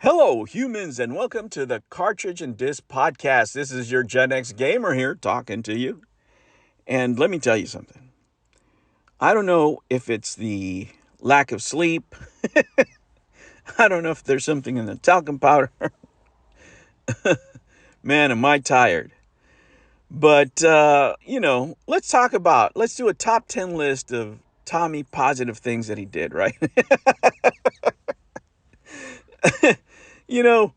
Hello, humans, and welcome to the Cartridge and Disc Podcast. This is your Gen X gamer here talking to you. And let me tell you something. I don't know if it's the lack of sleep. I don't know if there's something in the talcum powder. Man, am I tired. But, let's do a top 10 list of Tommy positive things that he did, right? you know,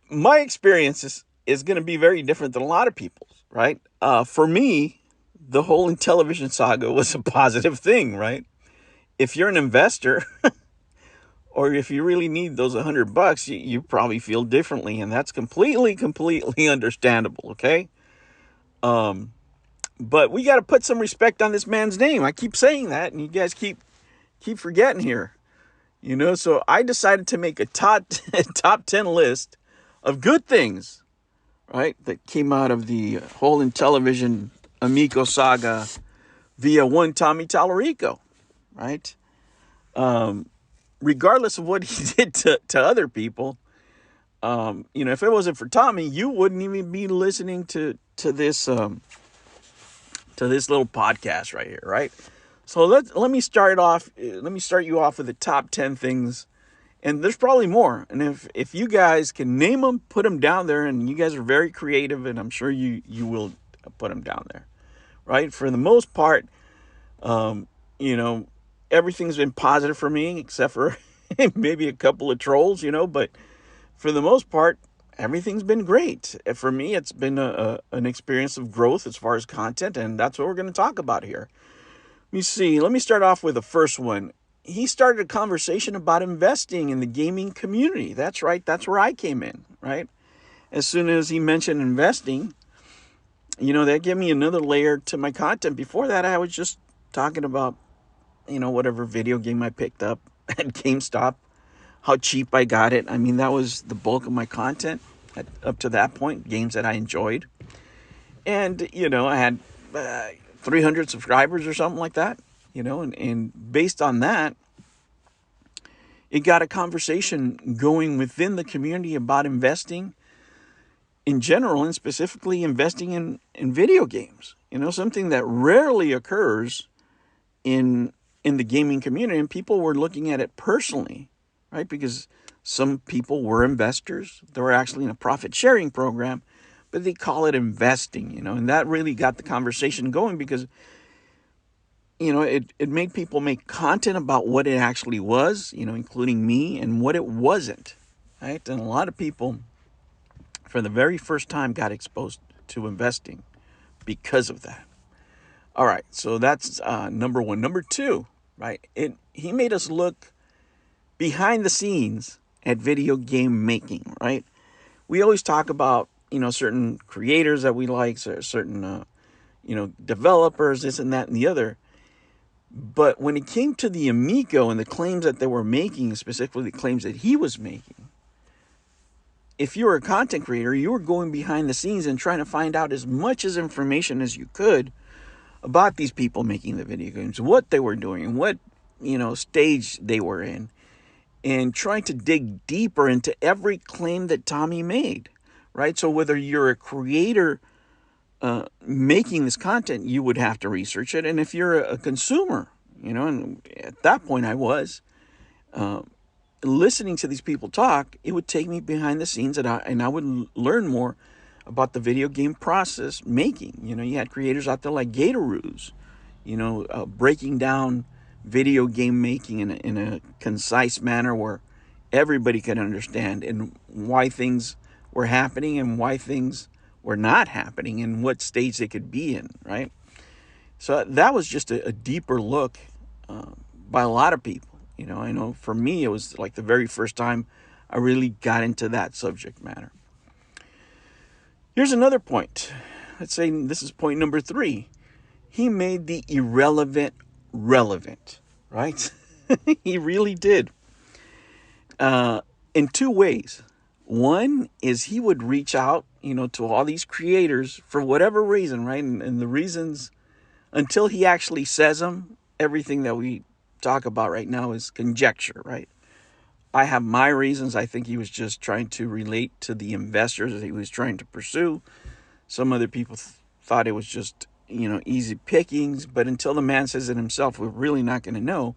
my experience is going to be very different than a lot of people's, right? For me, the whole Intellivision saga was a positive thing, right? If you're an investor or if you really need those $100, you probably feel differently, and that's completely understandable, okay? But we got to put some respect on this man's name. I keep saying that, and you guys keep forgetting here. So I decided to make a top 10 list of good things, right, that came out of the whole Intellivision Amico saga via one Tommy Tallarico, right? Regardless of what he did to other people, if it wasn't for Tommy, you wouldn't even be listening to this little podcast right here, right? So let me start you off with the top 10 things, and there's probably more. And if you guys can name them, put them down there, and you guys are very creative, and I'm sure you will put them down there, right? For the most part, everything's been positive for me, except for maybe a couple of trolls, but for the most part, everything's been great. For me, it's been an experience of growth as far as content, and that's what we're going to talk about here. Let me start off with the first one. He started a conversation about investing in the gaming community. That's right. That's where I came in, right? As soon as he mentioned investing, that gave me another layer to my content. Before that, I was just talking about, whatever video game I picked up at GameStop, how cheap I got it. I mean, that was the bulk of my content up to that point, games that I enjoyed. And, I had 300 subscribers or something like that, and based on that, it got a conversation going within the community about investing in general, and specifically investing in video games, something that rarely occurs in the gaming community, and people were looking at it personally, right? Because some people were investors. They were actually in a profit sharing program, but they call it investing, and that really got the conversation going because, it made people make content about what it actually was, including me, and what it wasn't, right? And a lot of people, for the very first time, got exposed to investing because of that. All right, so that's number one. Number two, right? He made us look behind the scenes at video game making, right? We always talk about, certain creators that we like, certain, developers, this and that and the other. But when it came to the Amico and the claims that they were making, specifically the claims that he was making, if you were a content creator, you were going behind the scenes and trying to find out as much as information as you could about these people making the video games, what they were doing, and what, stage they were in, and trying to dig deeper into every claim that Tommy made, right? So whether you're a creator making this content, you would have to research it. And if you're a consumer, and at that point I was, listening to these people talk, it would take me behind the scenes, and I would learn more about the video game process making. You had creators out there like Gatoru's, breaking down video game making in a concise manner where everybody could understand, and why things were happening and why things were not happening and what stage they could be in, right? So that was just a deeper look by a lot of people. I know for me, it was like the very first time I really got into that subject matter. Here's another point. Let's say this is point number 3. He made the irrelevant relevant, right? He really did. In two ways. One is he would reach out, to all these creators for whatever reason, right? And the reasons, until he actually says them, everything that we talk about right now is conjecture, right? I have my reasons. I think he was just trying to relate to the investors that he was trying to pursue. Some other people thought it was just, easy pickings. But until the man says it himself, we're really not going to know.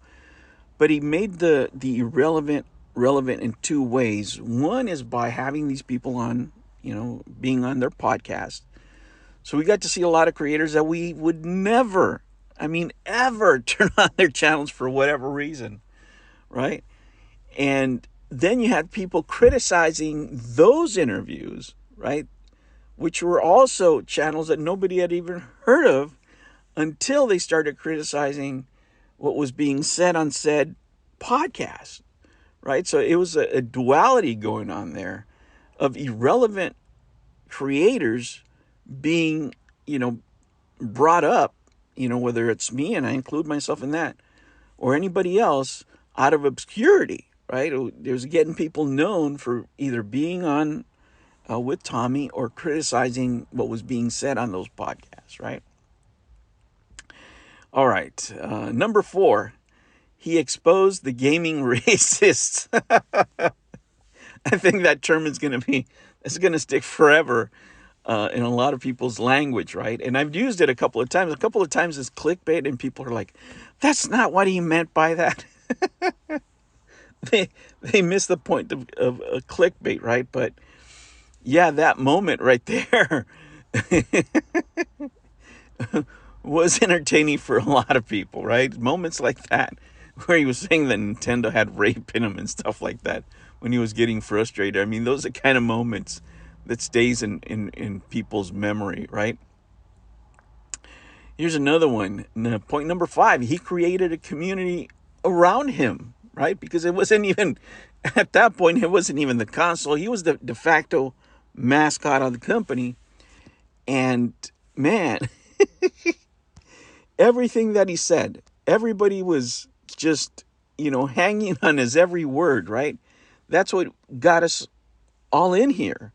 But he made the irrelevant relevant in two ways. One is by having these people on, being on their podcast. So we got to see a lot of creators that we would never, ever turn on their channels for whatever reason, right? And then you had people criticizing those interviews, right? Which were also channels that nobody had even heard of until they started criticizing what was being said on said podcast, right? So it was a duality going on there of irrelevant creators being, brought up, whether it's me, and I include myself in that, or anybody else, out of obscurity, right? It was getting people known for either being on with Tommy or criticizing what was being said on those podcasts, right? All right. Number 4, he exposed the gaming racists. I think that term is going to stick forever in a lot of people's language, right? And I've used it a couple of times. A couple of times as clickbait, and people are like, that's not what he meant by that. They miss the point of clickbait, right? But yeah, that moment right there was entertaining for a lot of people, right? Moments like that, where he was saying that Nintendo had rape in him and stuff like that when he was getting frustrated. I mean, those are the kind of moments that stays in people's memory, right? Here's another one. Point number 5, he created a community around him, right? Because it wasn't even, at that point, it wasn't even the console. He was the de facto mascot of the company. And man, everything that he said, everybody was just, hanging on his every word, right? That's what got us all in here.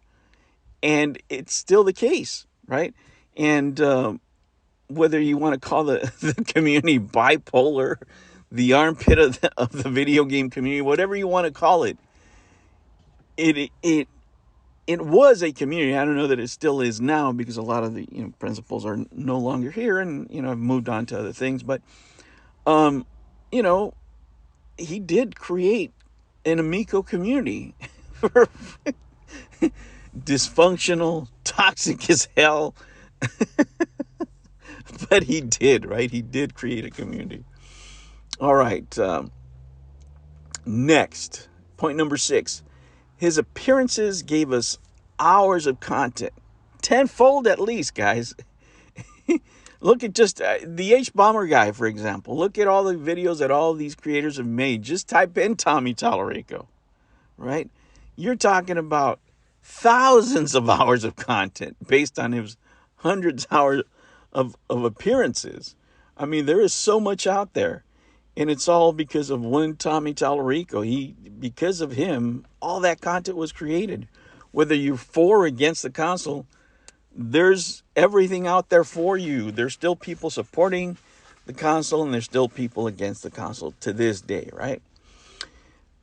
And it's still the case, right? And whether you want to call the community bipolar, the armpit of the video game community, whatever you want to call it, it was a community. I don't know that it still is now, because a lot of the principals are no longer here and have moved on to other things. But he did create an amico community. Dysfunctional, toxic as hell. But he did, right? He did create a community. All right. Next, point number 6. His appearances gave us hours of content. Tenfold at least, guys. Look at just the H-Bomber guy, for example. Look at all the videos that all these creators have made. Just type in Tommy Tallarico, right? You're talking about thousands of hours of content based on his hundreds of hours of appearances. I mean, there is so much out there. And it's all because of one Tommy Tallarico. Because of him, all that content was created. Whether you're for or against the console, there's everything out there for you. There's still people supporting the console, and there's still people against the console to this day, right?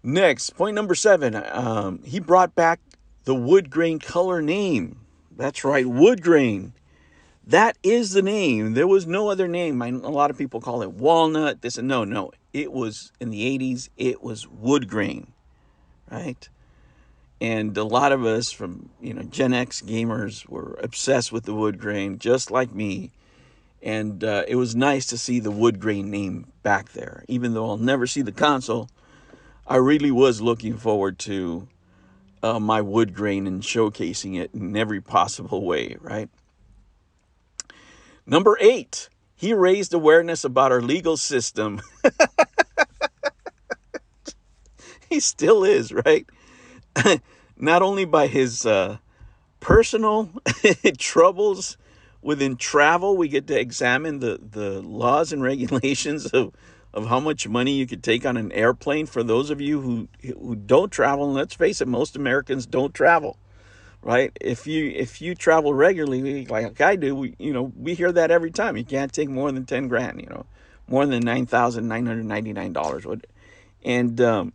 Next, point number 7. He brought back the wood grain color name. That's right, wood grain. That is the name. There was no other name. A lot of people call it walnut. No. It was in the 80s. It was wood grain, right? And a lot of us from Gen X gamers were obsessed with the wood grain, just like me. And it was nice to see the wood grain name back there. Even though I'll never see the console, I really was looking forward to my wood grain and showcasing it in every possible way, right? Number 8, he raised awareness about our legal system. He still is, right? Not only by his personal troubles within travel, we get to examine the laws and regulations of how much money you could take on an airplane. For those of you who don't travel, and let's face it, most Americans don't travel. Right? If you travel regularly, like I do, we hear that every time. You can't take more than 10 grand, more than $9,999. And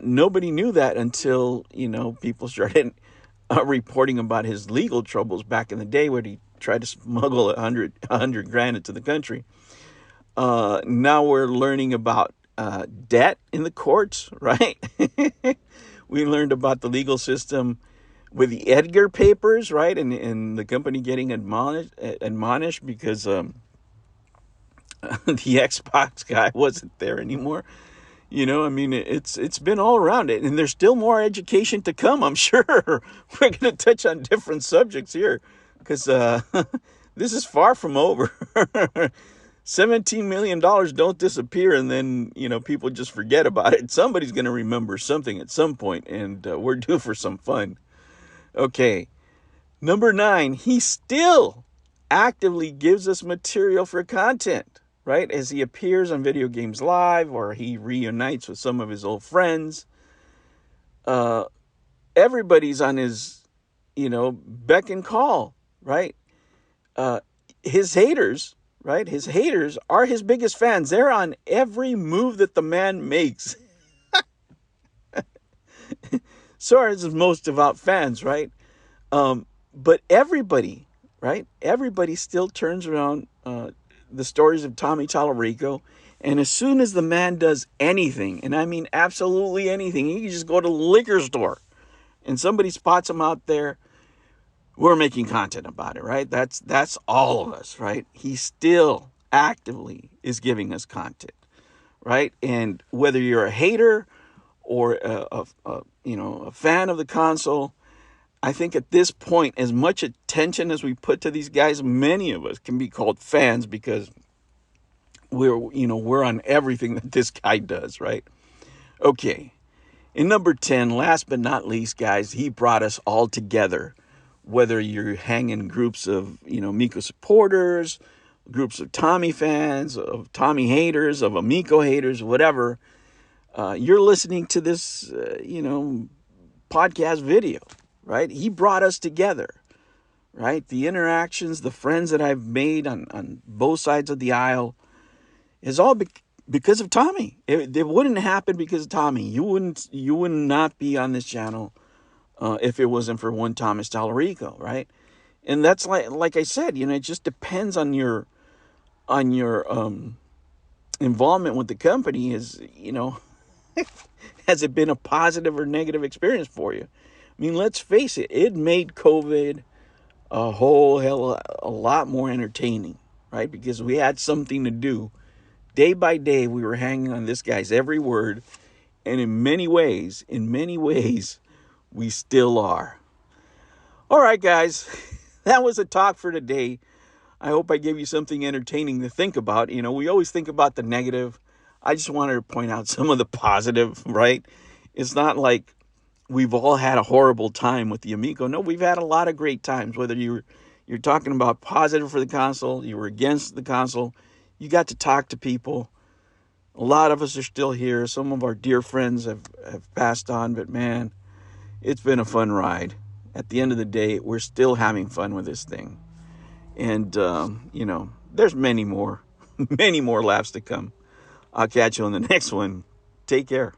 nobody knew that until, people started reporting about his legal troubles back in the day when he tried to smuggle a hundred grand into the country. Now we're learning about debt in the courts, right? We learned about the legal system with the Edgar papers, right? And the company getting admonished because the Xbox guy wasn't there anymore. I mean, it's been all around it, and there's still more education to come, I'm sure. We're going to touch on different subjects here because this is far from over. $17 million don't disappear and then, people just forget about it. Somebody's going to remember something at some point, and we're due for some fun. Okay, number 9, he still actively gives us material for content, right? As he appears on Video Games Live or he reunites with some of his old friends. Everybody's on his, beck and call, right? His haters, right? His haters are his biggest fans. They're on every move that the man makes. So are his most devout fans, right? But everybody, right? Everybody still turns around the stories of Tommy Tallarico. And as soon as the man does anything, and I mean absolutely anything, he can just go to the liquor store and somebody spots him out there, we're making content about it, right? That's all of us, right? He still actively is giving us content, right? And whether you're a hater or a fan of the console, I think at this point, as much attention as we put to these guys, many of us can be called fans because we're on everything that this guy does, right? Okay. In number 10, last but not least, guys, he brought us all together. Whether you're hanging groups of, Miko supporters, groups of Tommy fans, of Tommy haters, of Amico haters, whatever, you're listening to this, podcast video, right? He brought us together, right? The interactions, the friends that I've made on both sides of the aisle is all because of Tommy. It wouldn't happen because of Tommy. You would not be on this channel if it wasn't for one Thomas Tallarico, right? And that's like I said, it just depends on your involvement with the company. Has it been a positive or negative experience for you? I mean, let's face it, it made COVID a lot more entertaining, right? Because we had something to do. Day by day, we were hanging on this guy's every word. And in many ways, we still are. All right, guys, that was a talk for today. I hope I gave you something entertaining to think about. We always think about the negative. I just wanted to point out some of the positive, right? It's not like we've all had a horrible time with the Amico. No, we've had a lot of great times. Whether you're talking about positive for the console, you were against the console, you got to talk to people. A lot of us are still here. Some of our dear friends have passed on, but man, it's been a fun ride. At the end of the day, we're still having fun with this thing. And, there's many more laughs to come. I'll catch you on the next one. Take care.